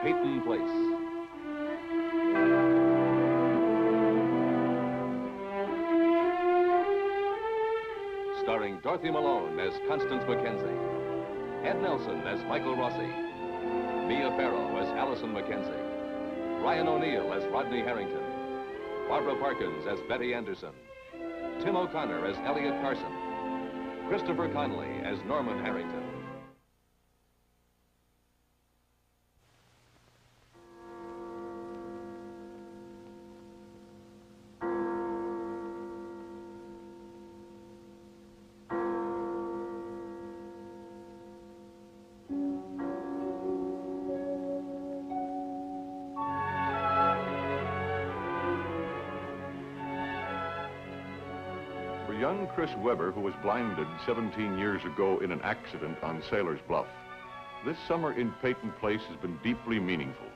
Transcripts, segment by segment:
Peyton Place. Starring Dorothy Malone as Constance Mackenzie, Ed Nelson as Michael Rossi, Mia Farrow as Allison Mackenzie, Ryan O'Neill as Rodney Harrington, Barbara Parkins as Betty Anderson, Tim O'Connor as Elliot Carson, Christopher Connelly as Norman Harrington. Young Chris Webber, who was blinded 17 years ago in an accident on Sailor's Bluff, this summer in Peyton Place has been deeply meaningful.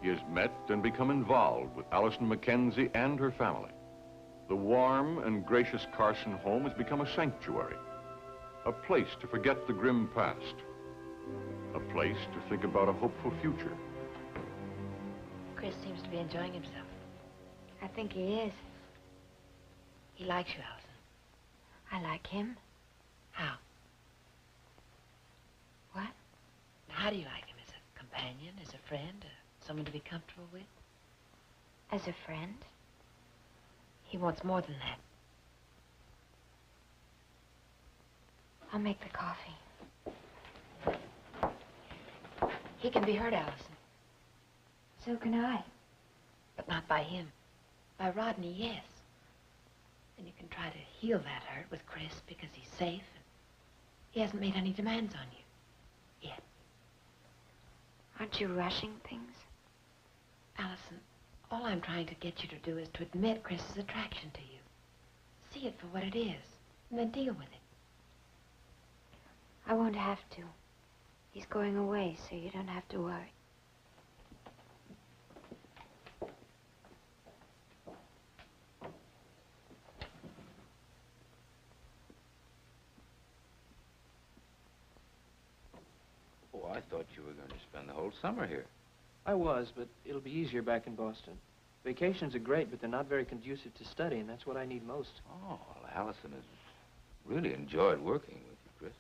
He has met and become involved with Allison Mackenzie and her family. The warm and gracious Carson home has become a sanctuary, a place to forget the grim past, a place to think about a hopeful future. Chris seems to be enjoying himself. I think he is. He likes you, Allison. I like him. How? What? How do you like him? As a companion, as a friend, someone to be comfortable with? As a friend? He wants more than that. I'll make the coffee. He can be hurt, Allison. So can I. But not by him. By Rodney, yes. And you can try to heal that hurt with Chris because he's safe. He hasn't made any demands on you. Yet. Aren't you rushing things? Allison, all I'm trying to get you to do is to admit Chris's attraction to you. See it for what it is, and then deal with it. I won't have to. He's going away, so you don't have to worry. I thought you were going to spend the whole summer here. I was, but it'll be easier back in Boston. Vacations are great, but they're not very conducive to study, and that's what I need most. Oh, well, Allison has really enjoyed working with you, Chris.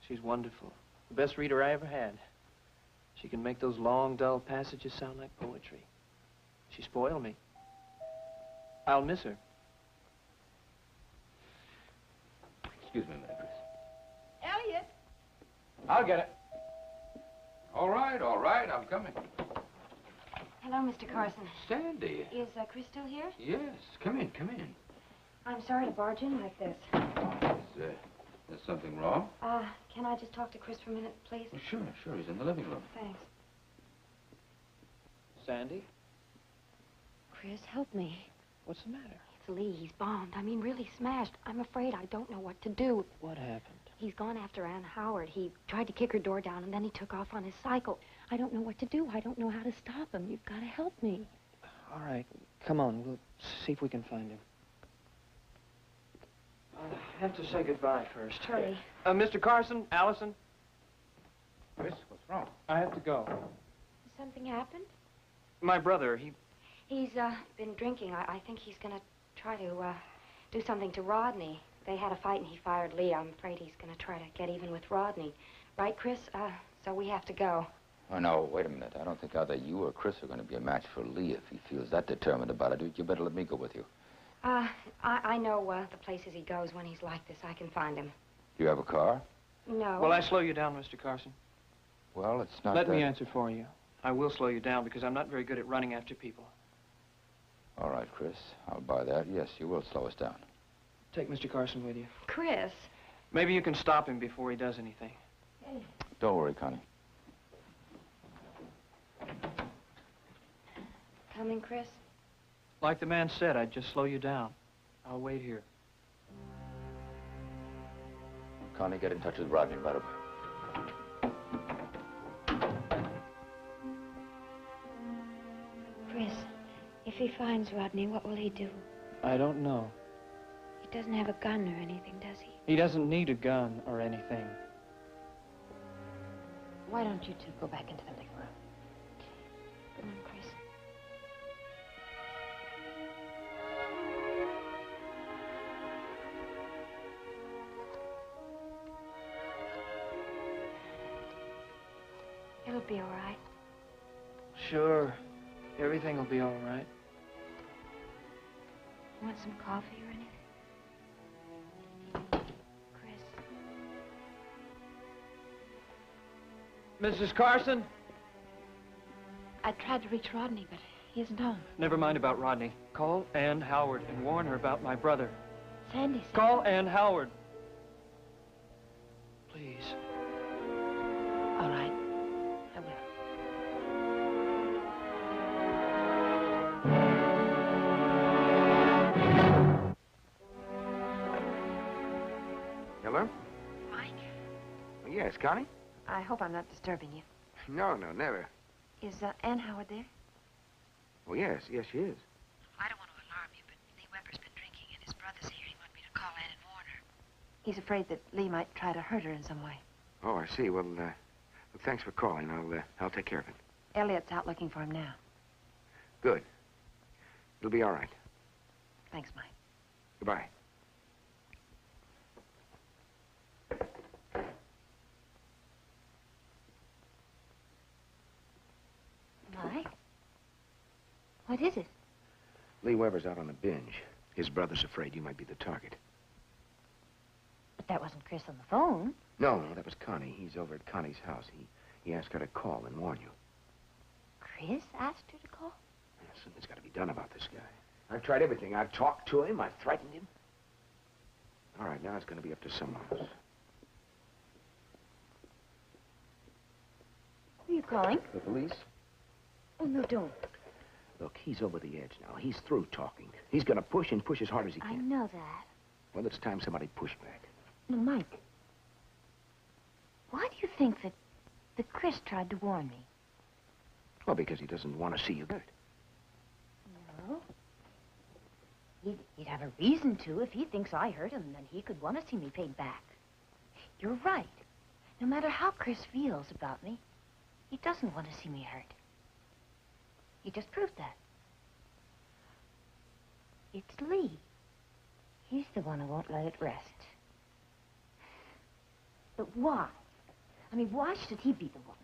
She's wonderful. The best reader I ever had. She can make those long, dull passages sound like poetry. She spoiled me. I'll miss her. Excuse me a minute, Chris. Elliot! I'll get it. All right, I'm coming. Hello, Mr. Carson. Sandy. Is Chris still here? Yes, come in. I'm sorry to barge in like this. Is there something wrong? Can I just talk to Chris for a minute, please? Well, sure, he's in the living room. Thanks. Sandy? Chris, help me. What's the matter? It's Lee. He's bombed. I mean, really smashed. I'm afraid I don't know what to do. What happened? He's gone after Ann Howard. He tried to kick her door down, and then he took off on his cycle. I don't know what to do. I don't know how to stop him. You've got to help me. All right, come on. We'll see if we can find him. I have to say goodbye first. Hurry. Mr. Carson, Allison. Chris, what's wrong? I have to go. Has something happened? My brother, He's been drinking. I think he's going to try to do something to Rodney. They had a fight and he fired Lee. I'm afraid he's going to try to get even with Rodney. Right, Chris? So we have to go. Oh, no, wait a minute. I don't think either you or Chris are going to be a match for Lee if he feels that determined about it. You better let me go with you. I know the places he goes when he's like this. I can find him. Do you have a car? No. Will I slow you down, Mr. Carson? Well, it's not Let me answer for you. I will slow you down because I'm not very good at running after people. All right, Chris. I'll buy that. Yes, you will slow us down. Take Mr. Carson with you. Chris. Maybe you can stop him before he does anything. Hey. Don't worry, Connie. Coming, Chris? Like the man said, I'd just slow you down. I'll wait here. Connie, get in touch with Rodney right away. Chris, if he finds Rodney, what will he do? I don't know. He doesn't have a gun or anything, does he? He doesn't need a gun or anything. Why don't you two go back into the living room? be all right? Sure. Everything will be all right. Want some coffee or anything? Chris. Mrs. Carson? I tried to reach Rodney, but he isn't home. Never mind about Rodney. Call Ann Howard and warn her about my brother. Sandy said... Call Ann Howard. Please. All right. I will. Hello? Mike? Oh, yes, Connie? I hope I'm not disturbing you. No, never. Is Ann Howard there? Oh, yes, she is. I don't want to alarm you, but Lee Weber's been drinking and his brother's here. He wanted me to call Ann and warn her. He's afraid that Lee might try to hurt her in some way. Oh, I see. Well, thanks for calling. I'll take care of it. Elliot's out looking for him now. Good. It'll be all right. Thanks, Mike. Goodbye. Mike? What is it? Lee Weber's out on a binge. His brother's afraid you might be the target. But that wasn't Chris on the phone. No, that was Connie. He's over at Connie's house. He asked her to call and warn you. Chris asked her to call? Yeah, something's got to be done about this guy. I've tried everything. I've talked to him. I've threatened him. All right, now it's going to be up to someone else. Who are you calling? The police? Oh, no, don't. Look, he's over the edge now. He's through talking. He's going to push and push as hard as he can. I know that. Well, it's time somebody pushed back. No, Mike. Why do you think that Chris tried to warn me? Well, because he doesn't want to see you hurt. No. He'd have a reason to. If he thinks I hurt him, then he could want to see me paid back. You're right. No matter how Chris feels about me, he doesn't want to see me hurt. He just proved that. It's Lee. He's the one who won't let it rest. But why? I mean, why should he be the one?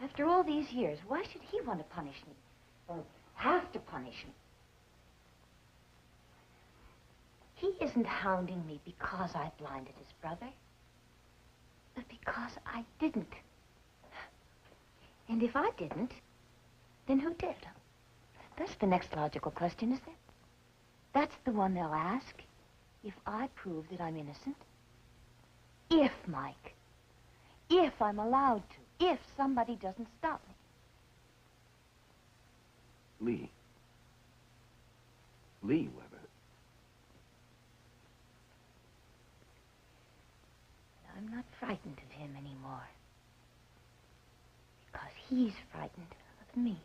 After all these years, why should he want to punish me? Or have to punish me? He isn't hounding me because I blinded his brother, but because I didn't. And if I didn't, then who did? That's the next logical question, isn't it? That's the one they'll ask if I prove that I'm innocent. If, Mike. If I'm allowed to. If somebody doesn't stop me. Lee Weber. I'm not frightened of him anymore. Because he's frightened of me.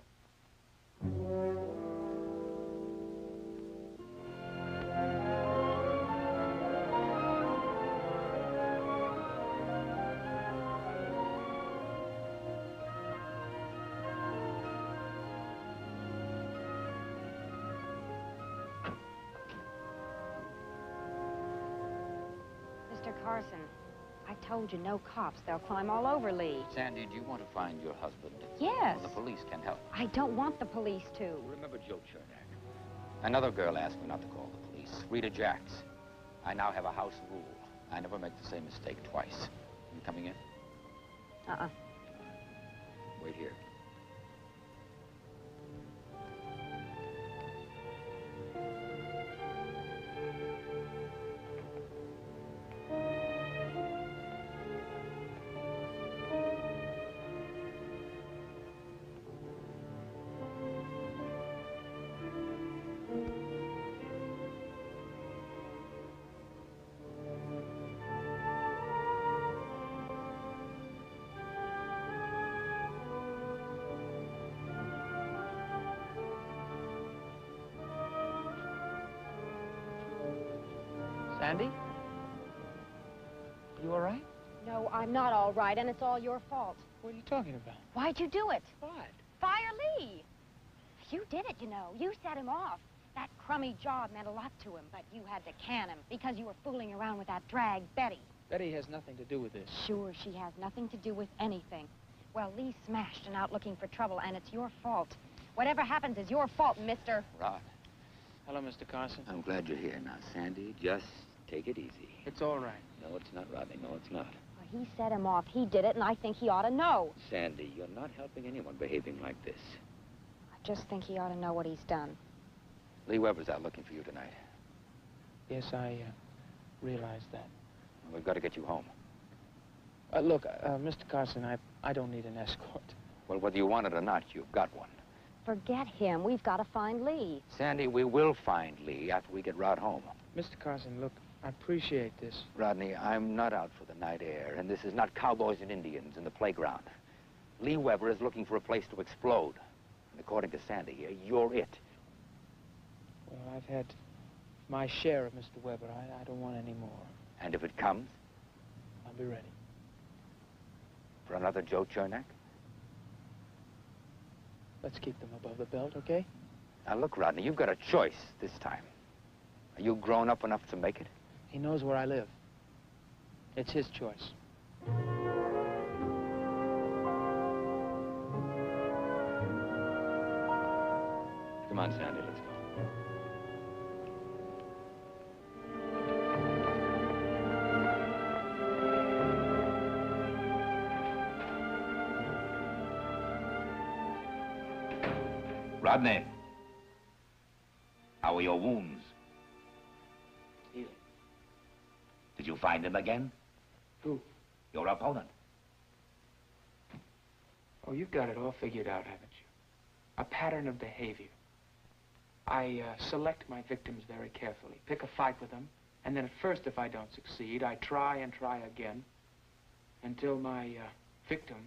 Mr. Carson, I told you no cops. They'll climb all over Lee. Sandy, do you want to find your husband? Yes. The police can help. I don't want the police to. Remember Joe Chernak? Another girl asked me not to call the police. Rita Jacks. I now have a house rule. I never make the same mistake twice. You coming in? Uh-uh. Wait here. Sandy? You all right? No, I'm not all right, and it's all your fault. What are you talking about? Why'd you do it? What? Fire Lee. You did it, you know. You set him off. That crummy job meant a lot to him, but you had to can him because you were fooling around with that drag, Betty. Betty has nothing to do with this. Sure, she has nothing to do with anything. Well, Lee's smashed and out looking for trouble, and it's your fault. Whatever happens is your fault, mister. Rod, Hello, Mr. Carson. I'm glad you're here. Now, Sandy, just take it easy. It's all right. No, it's not, Rodney. No, it's not. Well, he set him off. He did it, and I think he ought to know. Sandy, you're not helping anyone behaving like this. I just think he ought to know what he's done. Lee Weber's out looking for you tonight. Yes, I realize that. We've got to get you home. Look, Mr. Carson, I don't need an escort. Well, whether you want it or not, you've got one. Forget him. We've got to find Lee. Sandy, we will find Lee after we get Rod home. Mr. Carson, look, I appreciate this. Rodney, I'm not out for the night air, and this is not cowboys and Indians in the playground. Lee Weber is looking for a place to explode. And according to Sandy, you're it. Well, I've had my share of Mr. Weber. I don't want any more. And if it comes? I'll be ready. For another Joe Chernak? Let's keep them above the belt, okay? Now, look, Rodney, you've got a choice this time. Are you grown up enough to make it? He knows where I live. It's his choice. Come on, Sandy, let's go. Rodney, how are your wounds? Healing. Did you find him again? Who? Your opponent. Oh, you've got it all figured out, haven't you? A pattern of behavior. I select my victims very carefully, pick a fight with them, and then at first, if I don't succeed, I try and try again until my victim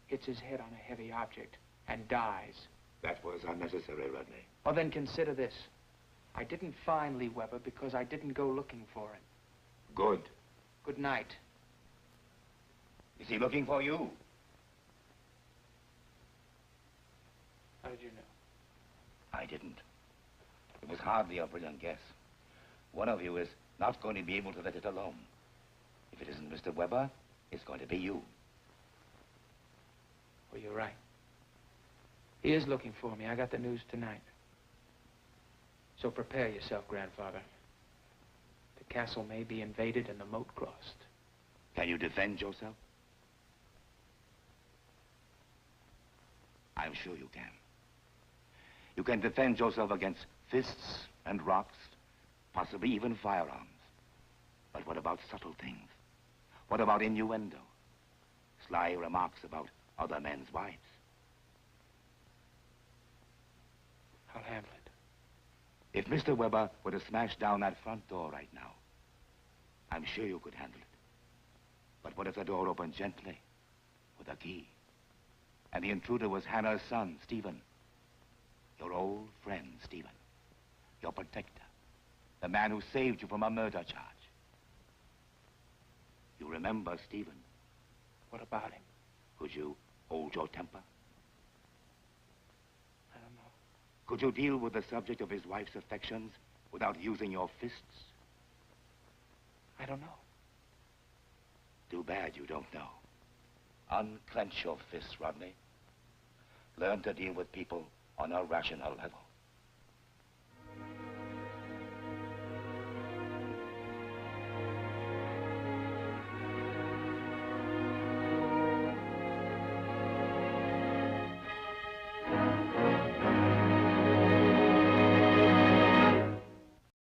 hits his head on a heavy object and dies. That was unnecessary, Rodney. Well, then consider this. I didn't find Lee Weber because I didn't go looking for him. Good. Good night. Is he looking for you? How did you know? I didn't. It was hardly a brilliant guess. One of you is not going to be able to let it alone. If it isn't Mr. Weber, it's going to be you. Well, you're right. He is looking for me. I got the news tonight. So prepare yourself, grandfather. The castle may be invaded and the moat crossed. Can you defend yourself? I'm sure you can. You can defend yourself against fists and rocks, possibly even firearms. But what about subtle things? What about innuendo? Sly remarks about other men's wives? I'll handle it. If Mr. Weber were to smash down that front door right now, I'm sure you could handle it. But what if the door opened gently, with a key, and the intruder was Hannah's son, Stephen? Your old friend, Stephen. Your protector. The man who saved you from a murder charge. You remember Stephen? What about him? Could you hold your temper? I don't know. Could you deal with the subject of his wife's affections without using your fists? I don't know. Too bad you don't know. Unclench your fists, Rodney. Learn to deal with people on a rational level.